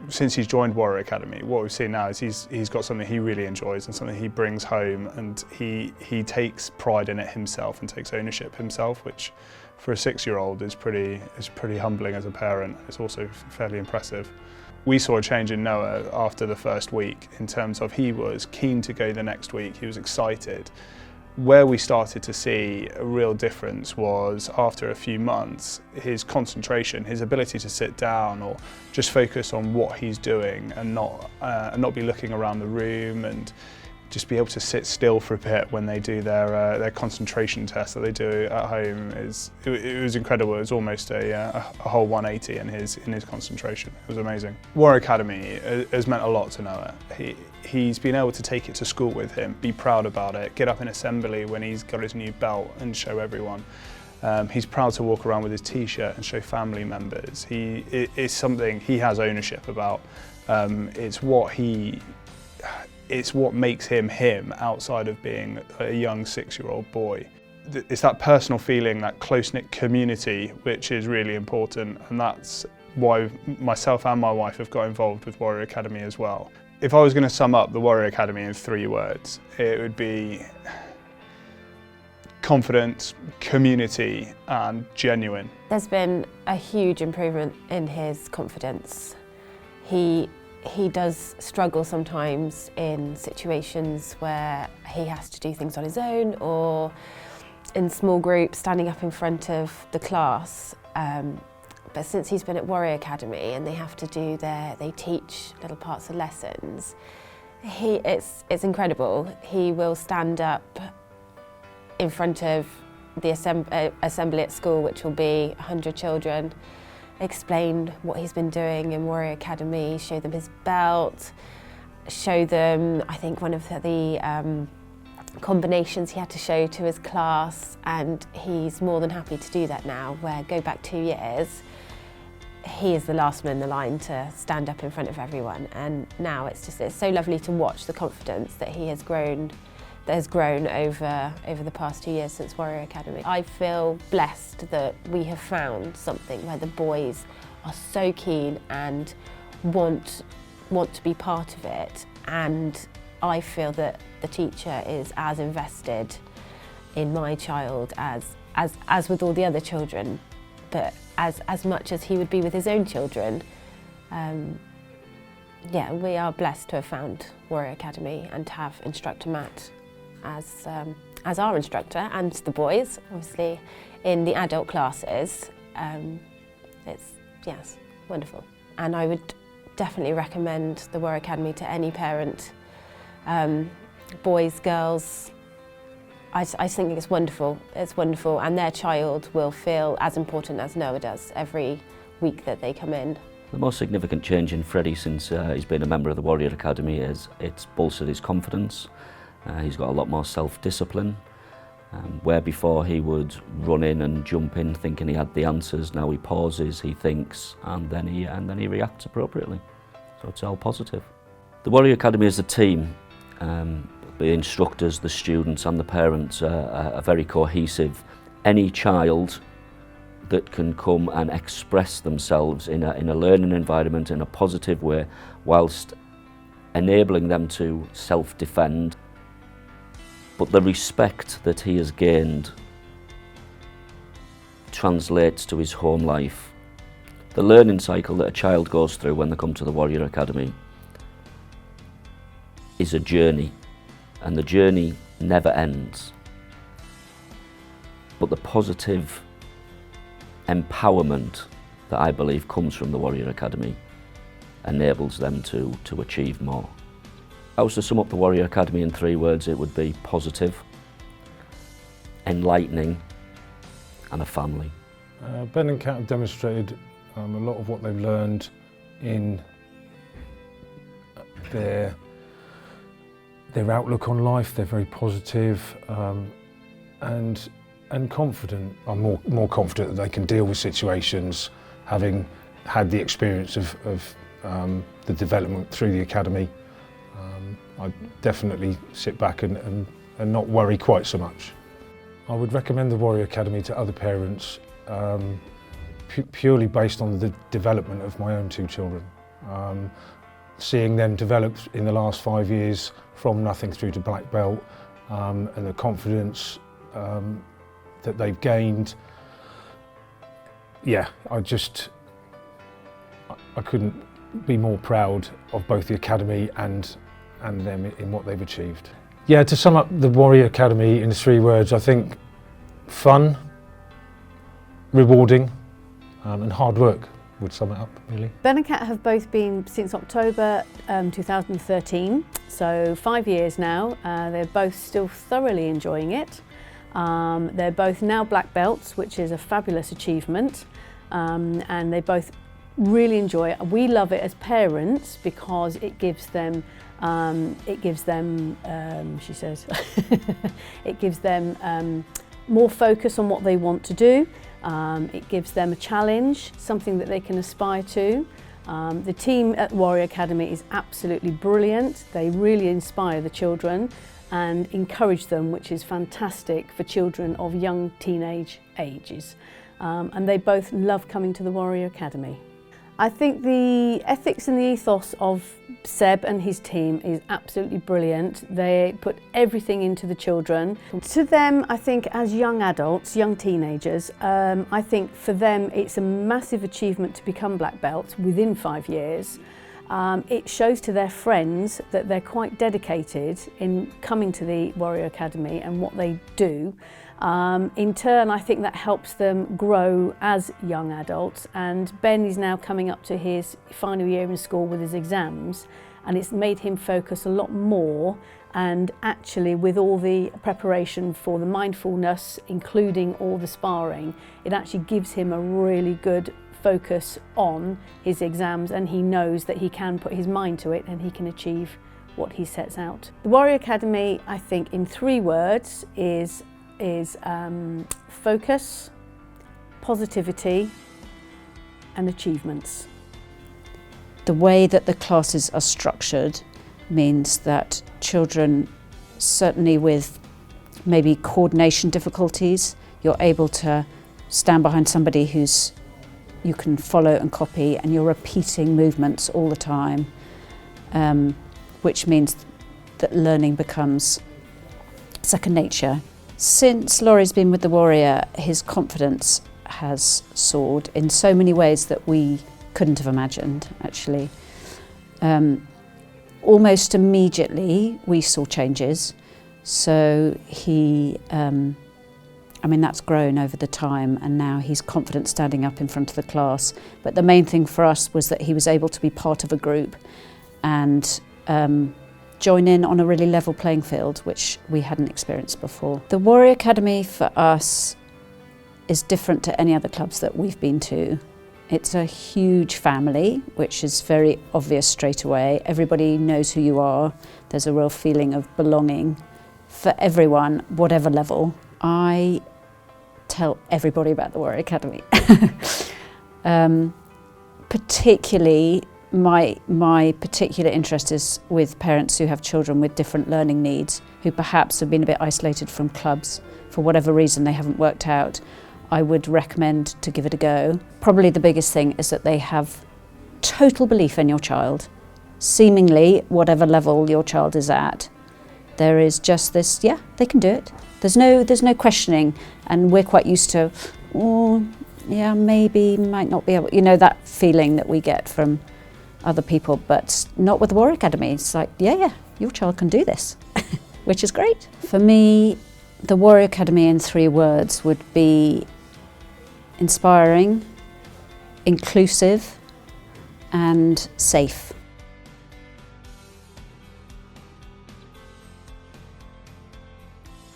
since he's joined Warrior Academy, what we've seen now is he's got something he really enjoys and something he brings home, and he takes pride in it himself and takes ownership himself, which for a 6-year-old is pretty humbling as a parent. It's also fairly impressive. We saw a change in Noah after the first week in terms of he was keen to go the next week, he was excited. Where we started to see a real difference was after a few months, his concentration, his ability to sit down or just focus on what he's doing and not be looking around the room, and just be able to sit still for a bit when they do their concentration test that they do at home. It was incredible. It was almost a whole 180 in his concentration. It was amazing. Warrior Academy has meant a lot to Noah. He's been able to take it to school with him, be proud about it, get up in assembly when he's got his new belt and show everyone. He's proud to walk around with his t-shirt and show family members. It's something he has ownership about. It's what makes him him outside of being a young 6-year-old boy. It's that personal feeling, that close-knit community, which is really important, and that's why myself and my wife have got involved with Warrior Academy as well. If I was going to sum up the Warrior Academy in 3 words, it would be confidence, community, and genuine. There's been a huge improvement in his confidence. He does struggle sometimes in situations where he has to do things on his own or in small groups, standing up in front of the class. But since he's been at Warrior Academy and they teach little parts of lessons, it's incredible. He will stand up in front of the assembly at school, which will be 100 children, explain what he's been doing in Warrior Academy, show them his belt, show them, I think, one of the combinations he had to show to his class, and he's more than happy to do that now, where go back 2 years, he is the last one in the line to stand up in front of everyone, and now it's so lovely to watch the confidence that he has grown over the past 2 years since Warrior Academy. I feel blessed that we have found something where the boys are so keen and want to be part of it, and I feel that the teacher is as invested in my child as with all the other children, but as much as he would be with his own children. Yeah, we are blessed to have found Warrior Academy and to have instructor Matt as our instructor, and the boys, obviously, in the adult classes. It's wonderful. And I would definitely recommend the Warrior Academy to any parent, boys, girls. I think it's wonderful. It's wonderful, and their child will feel as important as Noah does every week that they come in. The most significant change in Freddie since he's been a member of the Warrior Academy is it's bolstered his confidence. He's got a lot more self-discipline. Where before he would run in and jump in thinking he had the answers, now he pauses, he thinks, and then he reacts appropriately. So it's all positive. The Warrior Academy as a team, the instructors, the students and the parents are very cohesive. Any child that can come and express themselves in a learning environment in a positive way, whilst enabling them to self-defend. But the respect that he has gained translates to his home life. The learning cycle that a child goes through when they come to the Warrior Academy is a journey, and the journey never ends. But the positive empowerment that I believe comes from the Warrior Academy enables them to achieve more. If I was to sum up the Warrior Academy in 3 words, it would be positive, enlightening and a family. Ben and Kat have demonstrated a lot of what they've learned in their outlook on life. They're very positive and confident. I'm more confident that they can deal with situations, having had the experience of the development through the academy. I definitely sit back and not worry quite so much. I would recommend the Warrior Academy to other parents purely based on the development of my own 2 children. Seeing them develop in the last 5 years from nothing through to black belt, and the confidence that they've gained, yeah, I couldn't be more proud of both the academy and them in what they've achieved. Yeah, to sum up the Warrior Academy in 3 words, I think fun, rewarding, and hard work would sum it up, really. Ben and Kat have both been since October 2013, so 5 years now. They're both still thoroughly enjoying it. They're both now black belts, which is a fabulous achievement, and they both really enjoy it. We love it as parents because it gives them, she says, it gives them more focus on what they want to do. It gives them a challenge, something that they can aspire to. The team at Warrior Academy is absolutely brilliant. They really inspire the children and encourage them, which is fantastic for children of young teenage ages. And they both love coming to the Warrior Academy. I think the ethics and the ethos of Seb and his team is absolutely brilliant. They put everything into the children. To them, I think as young adults, young teenagers, I think for them it's a massive achievement to become black belts within 5 years. It shows to their friends that they're quite dedicated in coming to the Warrior Academy and what they do. In turn, I think that helps them grow as young adults, and Ben is now coming up to his final year in school with his exams, and it's made him focus a lot more, and actually with all the preparation for the mindfulness, including all the sparring, it actually gives him a really good focus on his exams, and he knows that he can put his mind to it and he can achieve what he sets out. The Warrior Academy, I think in 3 words, is focus, positivity and achievements. The way that the classes are structured means that children, certainly with maybe coordination difficulties, you're able to stand behind somebody you can follow and copy, and you're repeating movements all the time, which means that learning becomes second nature. Since Laurie's been with the Warrior, his confidence has soared in so many ways that we couldn't have imagined, actually. Almost immediately we saw changes. So he, that's grown over the time, and now he's confident standing up in front of the class. But the main thing for us was that he was able to be part of a group and join in on a really level playing field, which we hadn't experienced before. The Warrior Academy for us is different to any other clubs that we've been to. It's a huge family, which is very obvious straight away. Everybody knows who you are. There's a real feeling of belonging for everyone, whatever level. I tell everybody about the Warrior Academy. Particularly, my particular interest is with parents who have children with different learning needs, who perhaps have been a bit isolated from clubs for whatever reason they haven't worked out. I would recommend to give it a go. Probably the biggest thing is that they have total belief in your child. Seemingly, whatever level your child is at, there is just this, yeah, they can do it. There's no questioning, and we're quite used to, oh, yeah, maybe, might not be able, that feeling that we get from other people, but not with the Warrior Academy. It's like, yeah, your child can do this, which is great. For me, the Warrior Academy in 3 words would be inspiring, inclusive, and safe.